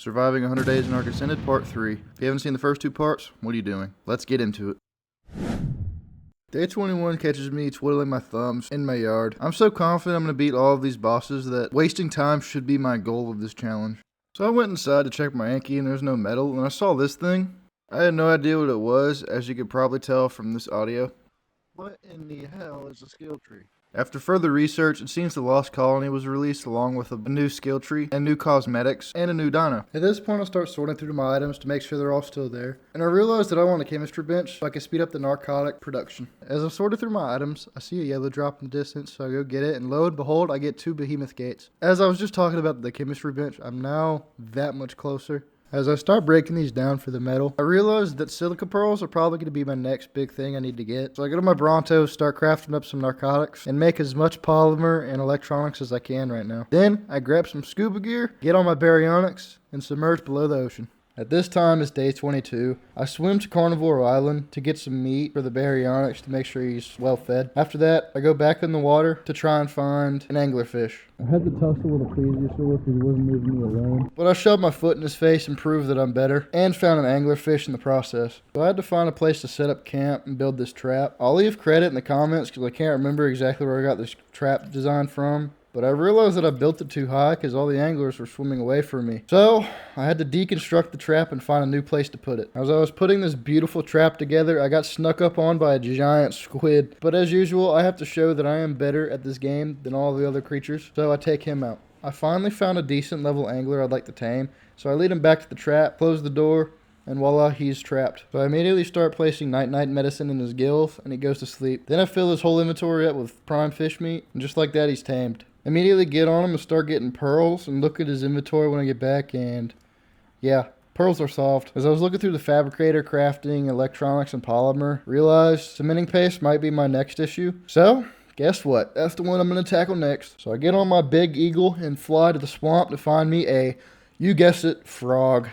Surviving 100 Days in Ark Ascended Part 3. If you haven't seen the first two parts, what are you doing? Let's get into it. Day 21 catches me twiddling my thumbs in my yard. I'm so confident I'm going to beat all of these bosses that wasting time should be my goal of this challenge. So I went inside to check my Anki and there's no metal, and I saw this thing. I had no idea what it was, as you could probably tell from this audio. What in the hell is a skill tree? After further research, it seems the Lost Colony was released along with a new skill tree, and new cosmetics, and a new dino. At this point, I'll start sorting through my items to make sure they're all still there. And I realized that I want a chemistry bench so I can speed up the narcotic production. As I sorted through my items, I see a yellow drop in the distance, so I go get it, and lo and behold, I get 2 behemoth gates. As I was just talking about the chemistry bench, I'm now that much closer. As I start breaking these down for the metal, I realize that silica pearls are probably going to be my next big thing I need to get. So I go to my Bronto, start crafting up some narcotics, and make as much polymer and electronics as I can right now. Then I grab some scuba gear, get on my baryonics, and submerge below the ocean. At this time, it's day 22. I swim to Carnivore Island to get some meat for the baryonics to make sure he's well fed. After that, I go back in the water to try and find an anglerfish. I had to tussle with a plesiosaur because he wasn't leaving me alone. But I shoved my foot in his face and proved that I'm better, and found an anglerfish in the process. So I had to find a place to set up camp and build this trap. I'll leave credit in the comments because I can't remember exactly where I got this trap design from. But I realized that I built it too high because all the anglers were swimming away from me. So I had to deconstruct the trap and find a new place to put it. As I was putting this beautiful trap together, I got snuck up on by a giant squid. But as usual, I have to show that I am better at this game than all the other creatures. So I take him out. I finally found a decent level angler I'd like to tame. So I lead him back to the trap, close the door, and voila, he's trapped. So I immediately start placing night-night medicine in his gills, and he goes to sleep. Then I fill his whole inventory up with prime fish meat, and just like that, he's tamed. Immediately get on him and start getting pearls, and look at his inventory when I get back, and yeah, pearls are solved. As I was looking through the fabricator, crafting, electronics, and polymer, realized cementing paste might be my next issue. So guess what? That's the one I'm going to tackle next. So I get on my big eagle and fly to the swamp to find me a, you guessed it, frog.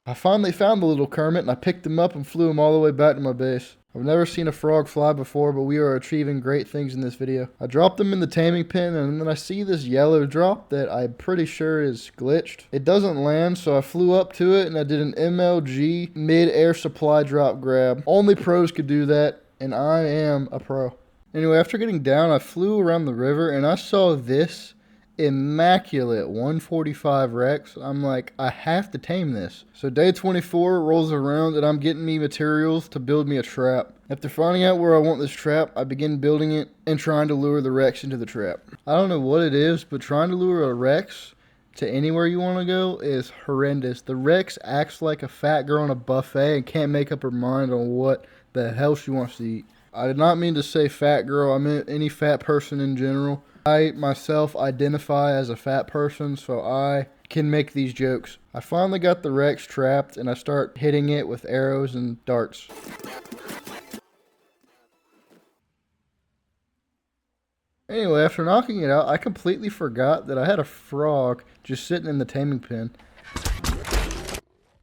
I finally found the little Kermit, and I picked him up and flew him all the way back to my base. I've never seen a frog fly before, but we are achieving great things in this video. I dropped him in the taming pen, and then I see this yellow drop that I'm pretty sure is glitched. It doesn't land, so I flew up to it, and I did an MLG mid-air supply drop grab. Only pros could do that, and I am a pro. Anyway, after getting down, I flew around the river, and I saw this immaculate 145 Rex. I'm like, I have to tame this. So day 24 rolls around and I'm getting me materials to build me a trap. After finding out where I want this trap, I begin building it and trying to lure the Rex into the trap. I don't know what it is, but trying to lure a Rex to anywhere you want to go is horrendous. The Rex acts like a fat girl on a buffet and can't make up her mind on what the hell she wants to eat. I did not mean to say fat girl, I meant any fat person in general. I myself identify as a fat person, so I can make these jokes. I finally got the Rex trapped, and I start hitting it with arrows and darts. Anyway, after knocking it out, I completely forgot that I had a frog just sitting in the taming pen.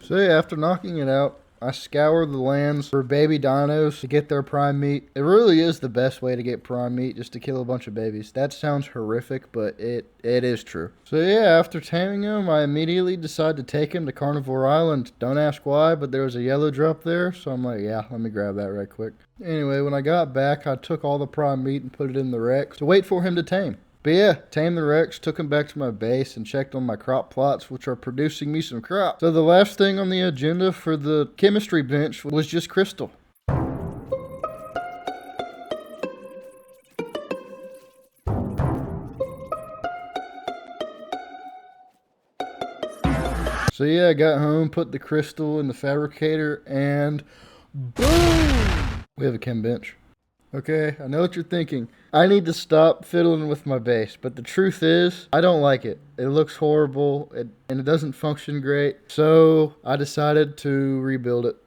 So yeah, after knocking it out, I scoured the lands for baby dinos to get their prime meat. It really is the best way to get prime meat, just to kill a bunch of babies. That sounds horrific, but it is true. So yeah, after taming him, I immediately decided to take him to Carnivore Island. Don't ask why, but there was a yellow drop there, so I'm like, yeah, let me grab that right quick. Anyway, when I got back, I took all the prime meat and put it in the Rex to wait for him to tame. But yeah, tamed the Rex, took him back to my base, and checked on my crop plots, which are producing me some crops. So the last thing on the agenda for the chemistry bench was just crystal. So yeah, I got home, put the crystal in the fabricator, and boom! We have a chem bench. Okay, I know what you're thinking. I need to stop fiddling with my base, but the truth is, I don't like it. It looks horrible, and it doesn't function great, so I decided to rebuild it.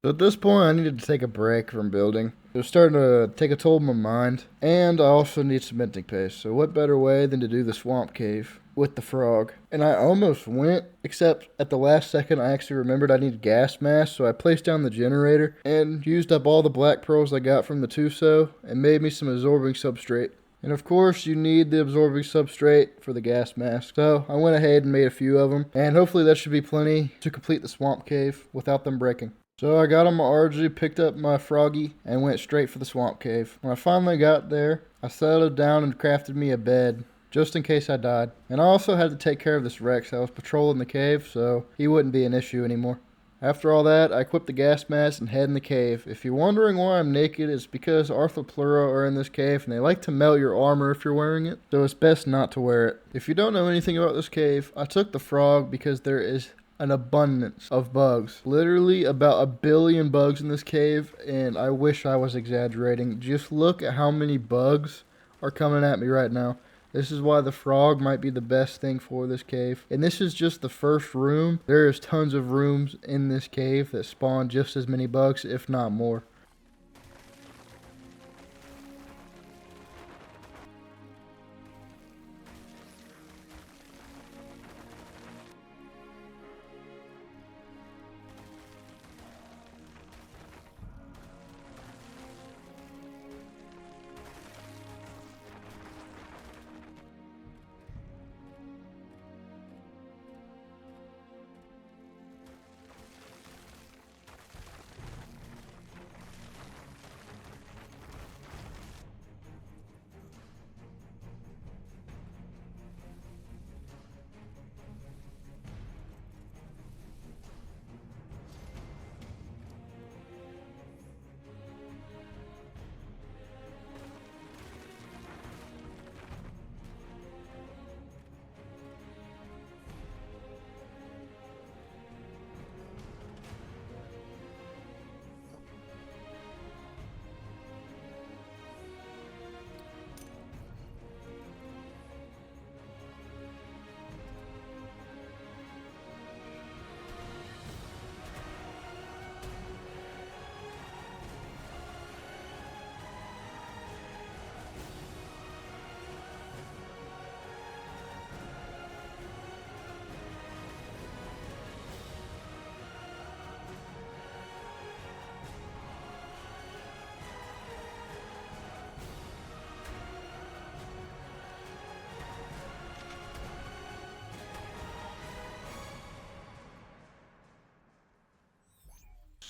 So at this point, I needed to take a break from building. It was starting to take a toll on my mind, and I also need cementing paste. So what better way than to do the swamp cave with the frog? And I almost went, except at the last second I actually remembered I needed gas mask, so I placed down the generator and used up all the black pearls I got from the Tuso and made me some absorbing substrate. And of course, you need the absorbing substrate for the gas mask. So I went ahead and made a few of them, and hopefully that should be plenty to complete the swamp cave without them breaking. So I got on my RG, picked up my froggy, and went straight for the swamp cave. When I finally got there, I settled down and crafted me a bed, just in case I died. And I also had to take care of this Rex that was patrolling the cave, so he wouldn't be an issue anymore. After all that, I equipped the gas mask and head in the cave. If you're wondering why I'm naked, it's because Arthropleura are in this cave, and they like to melt your armor if you're wearing it, so it's best not to wear it. If you don't know anything about this cave, I took the frog because there is an abundance of bugs. Literally about 1 billion bugs in this cave, and I wish I was exaggerating. Just look at how many bugs are coming at me right now. This is why the frog might be the best thing for this cave. And this is just the first room. There is tons of rooms in this cave that spawn just as many bugs, if not more.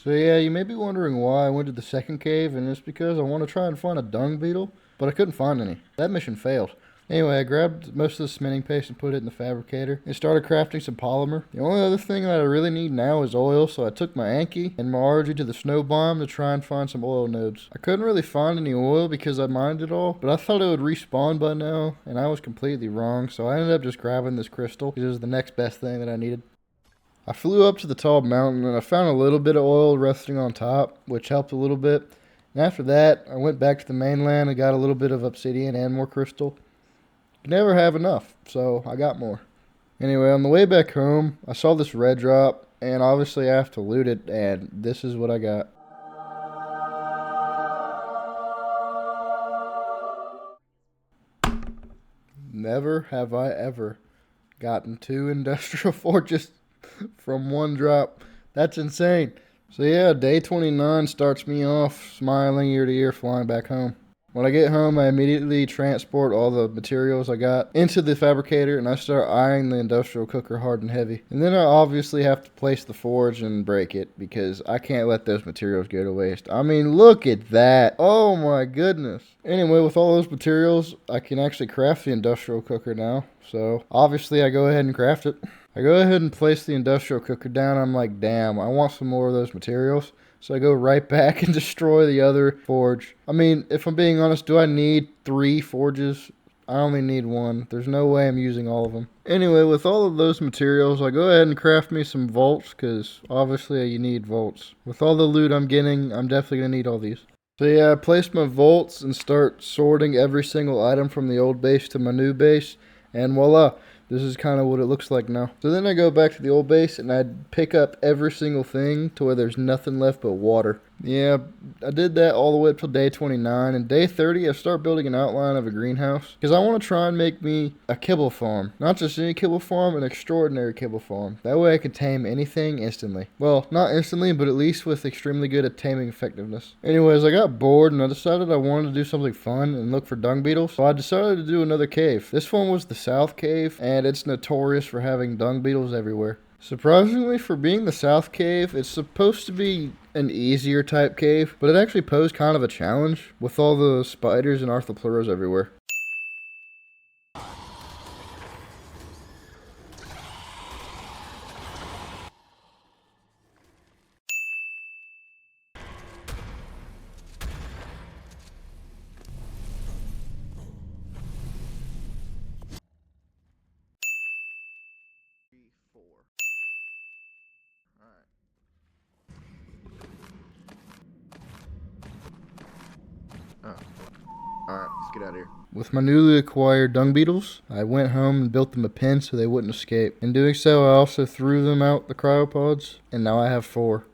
So yeah, you may be wondering why I went to the second cave, and it's because I want to try and find a dung beetle, but I couldn't find any. That mission failed. Anyway, I grabbed most of the cementing paste and put it in the fabricator and started crafting some polymer. The only other thing that I really need now is oil, so I took my Anki and my RG to the snow biome to try and find some oil nodes. I couldn't really find any oil because I mined it all, but I thought it would respawn by now, and I was completely wrong, so I ended up just grabbing this crystal because it was the next best thing that I needed. I flew up to the tall mountain and I found a little bit of oil resting on top, which helped a little bit. And after that, I went back to the mainland and got a little bit of obsidian and more crystal. You never have enough, so I got more. Anyway, on the way back home, I saw this red drop, and obviously I have to loot it, and this is what I got. Never have I ever gotten 2 industrial forges from one drop. That's insane. So yeah, day 29 starts me off smiling ear to ear flying back home. When I get home, I immediately transport all the materials I got into the fabricator, and I start eyeing the industrial cooker hard and heavy. And then I obviously have to place the forge and break it, because I can't let those materials go to waste. I mean, look at that. Oh my goodness. Anyway, with all those materials, I can actually craft the industrial cooker now. So obviously I go ahead and craft it. I go ahead and place the industrial cooker down. I'm like, damn, I want some more of those materials. So I go right back and destroy the other forge. I mean, if I'm being honest, do I need 3 forges? I only need 1. There's no way I'm using all of them. Anyway, with all of those materials, I go ahead and craft me some vaults, because obviously you need vaults. With all the loot I'm getting, I'm definitely going to need all these. So yeah, I place my vaults and start sorting every single item from the old base to my new base. And voila, This is kind of what it looks like now. So then I go back to the old base and I'd pick up every single thing to where there's nothing left but water. Yeah, I did that all the way up till day 29, and day 30 I start building an outline of a greenhouse because I want to try and make me a kibble farm. Not just any kibble farm, an extraordinary kibble farm. That way I can tame anything instantly. Well, not instantly, but at least with extremely good at taming effectiveness. Anyways, I got bored and I decided I wanted to do something fun and look for dung beetles, so I decided to do another cave. This one was the South Cave, and it's notorious for having dung beetles everywhere. Surprisingly, for being the South Cave, it's supposed to be an easier type cave, but it actually posed kind of a challenge with all the spiders and arthropleuras everywhere. Oh. Alright, let's get out of here. With my newly acquired dung beetles, I went home and built them a pen so they wouldn't escape. In doing so, I also threw them out the cryopods, and now I have 4.